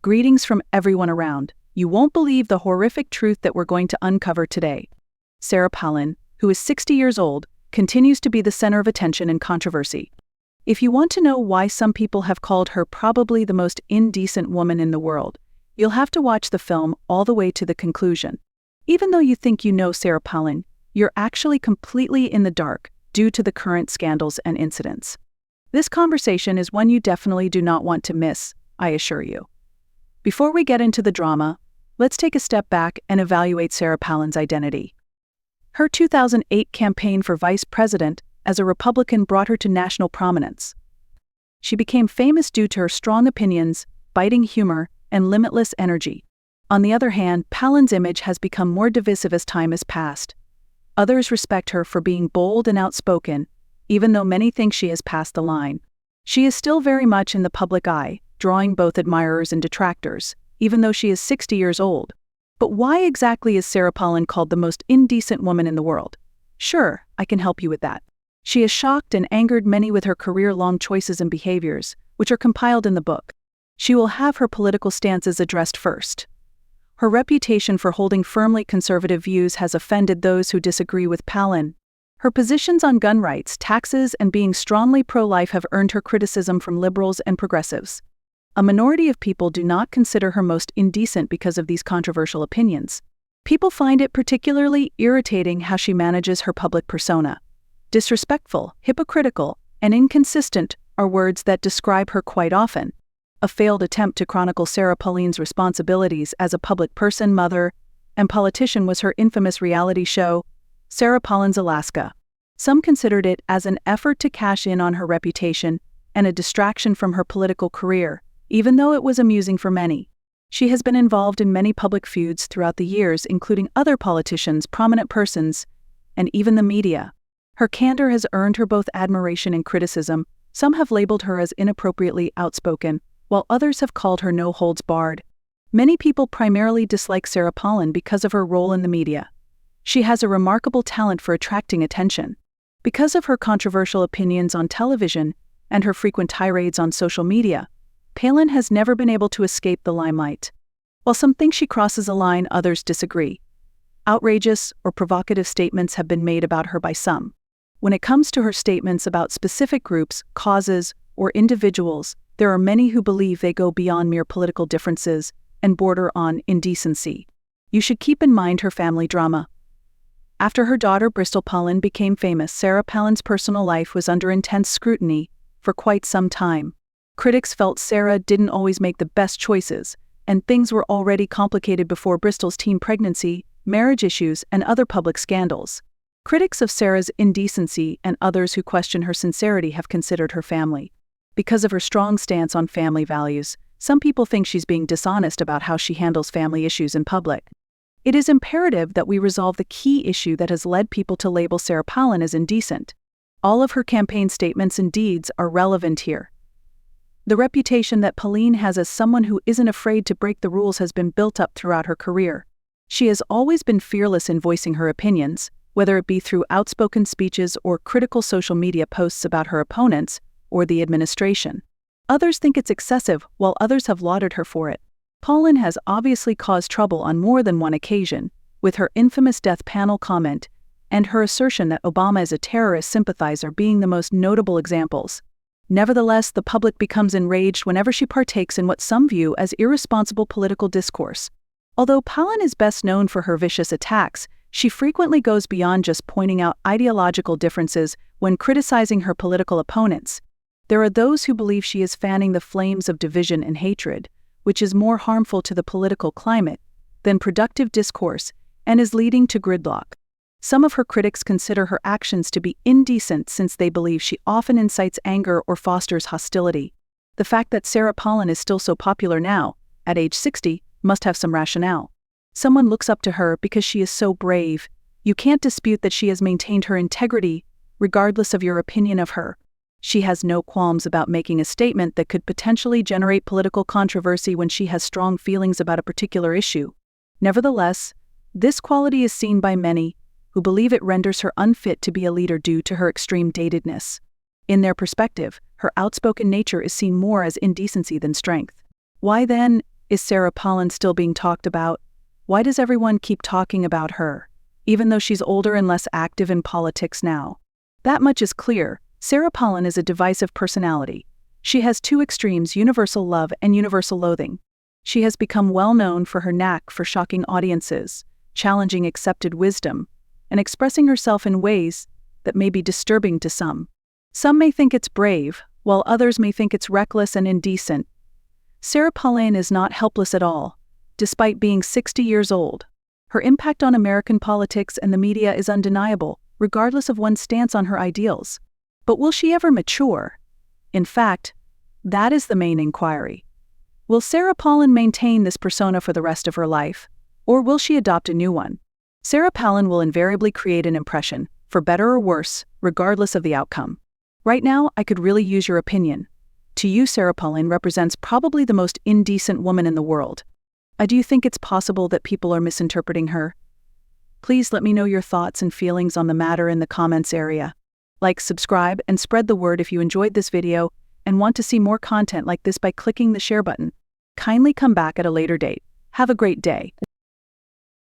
Greetings from everyone around. You won't believe the horrific truth that we're going to uncover today. Sarah Palin, who is 60 years old, continues to be the center of attention and controversy. If you want to know why some people have called her probably the most indecent woman in the world, you'll have to watch the film all the way to the conclusion. Even though you think you know Sarah Palin, you're actually completely in the dark due to the current scandals and incidents. This conversation is one you definitely do not want to miss, I assure you. Before we get into the drama, let's take a step back and evaluate Sarah Palin's identity. Her 2008 campaign for vice president as a Republican brought her to national prominence. She became famous due to her strong opinions, biting humor, and limitless energy. On the other hand, Palin's image has become more divisive as time has passed. Others respect her for being bold and outspoken, even though many think she has passed the line. She is still very much in the public eye, drawing both admirers and detractors, even though she is 60 years old. But why exactly is Sarah Palin called the most indecent woman in the world? Sure, I can help you with that. She has shocked and angered many with her career-long choices and behaviors, which are compiled in the book. She will have her political stances addressed first. Her reputation for holding firmly conservative views has offended those who disagree with Palin. Her positions on gun rights, taxes, and being strongly pro-life have earned her criticism from liberals and progressives. A minority of people do not consider her most indecent because of these controversial opinions. People find it particularly irritating how she manages her public persona. Disrespectful, hypocritical, and inconsistent are words that describe her quite often. A failed attempt to chronicle Sarah Palin's responsibilities as a public person, mother, and politician was her infamous reality show, Sarah Palin's Alaska. Some considered it as an effort to cash in on her reputation and a distraction from her political career, even though it was amusing for many. She has been involved in many public feuds throughout the years, including other politicians, prominent persons, and even the media. Her candor has earned her both admiration and criticism. Some have labeled her as inappropriately outspoken, while others have called her no holds barred. Many people primarily dislike Sarah Palin because of her role in the media. She has a remarkable talent for attracting attention. Because of her controversial opinions on television and her frequent tirades on social media, Palin has never been able to escape the limelight. While some think she crosses a line, others disagree. Outrageous or provocative statements have been made about her by some. When it comes to her statements about specific groups, causes, or individuals, there are many who believe they go beyond mere political differences and border on indecency. You should keep in mind her family drama. After her daughter Bristol Palin became famous, Sarah Palin's personal life was under intense scrutiny for quite some time. Critics felt Sarah didn't always make the best choices, and things were already complicated before Bristol's teen pregnancy, marriage issues, and other public scandals. Critics of Sarah's indecency and others who question her sincerity have considered her family. Because of her strong stance on family values, some people think she's being dishonest about how she handles family issues in public. It is imperative that we resolve the key issue that has led people to label Sarah Palin as indecent. All of her campaign statements and deeds are relevant here. The reputation that Palin has as someone who isn't afraid to break the rules has been built up throughout her career. She has always been fearless in voicing her opinions, whether it be through outspoken speeches or critical social media posts about her opponents or the administration. Others think it's excessive, while others have lauded her for it. Palin has obviously caused trouble on more than one occasion, with her infamous death panel comment and her assertion that Obama is a terrorist sympathizer being the most notable examples. Nevertheless, the public becomes enraged whenever she partakes in what some view as irresponsible political discourse. Although Palin is best known for her vicious attacks, she frequently goes beyond just pointing out ideological differences when criticizing her political opponents. There are those who believe she is fanning the flames of division and hatred, which is more harmful to the political climate than productive discourse and is leading to gridlock. Some of her critics consider her actions to be indecent since they believe she often incites anger or fosters hostility. The fact that Sarah Palin is still so popular now, at age 60, must have some rationale. Someone looks up to her because she is so brave. You can't dispute that she has maintained her integrity, regardless of your opinion of her. She has no qualms about making a statement that could potentially generate political controversy when she has strong feelings about a particular issue. Nevertheless, this quality is seen by many who believe it renders her unfit to be a leader due to her extreme datedness. In their perspective, her outspoken nature is seen more as indecency than strength. Why then Is Sarah Palin still being talked about? Why does everyone keep talking about her, even though she's older and less active in politics now? That much is clear. Sarah Palin is a divisive personality. She has two extremes: universal love and universal loathing. She has become well known for her knack for shocking audiences, challenging accepted wisdom, and expressing herself in ways that may be disturbing to some. Some may think it's brave, while others may think it's reckless and indecent. Sarah Palin is not helpless at all, despite being 60 years old. Her impact on American politics and the media is undeniable, regardless of one's stance on her ideals. But will she ever mature? In fact, that is the main inquiry. Will Sarah Palin maintain this persona for the rest of her life, or will she adopt a new one? Sarah Palin will invariably create an impression, for better or worse, regardless of the outcome. Right now, I could really use your opinion. To you, Sarah Palin represents probably the most indecent woman in the world. Do you think it's possible that people are misinterpreting her? Please let me know your thoughts and feelings on the matter in the comments area. Like, subscribe, and spread the word if you enjoyed this video and want to see more content like this by clicking the share button. Kindly come back at a later date. Have a great day.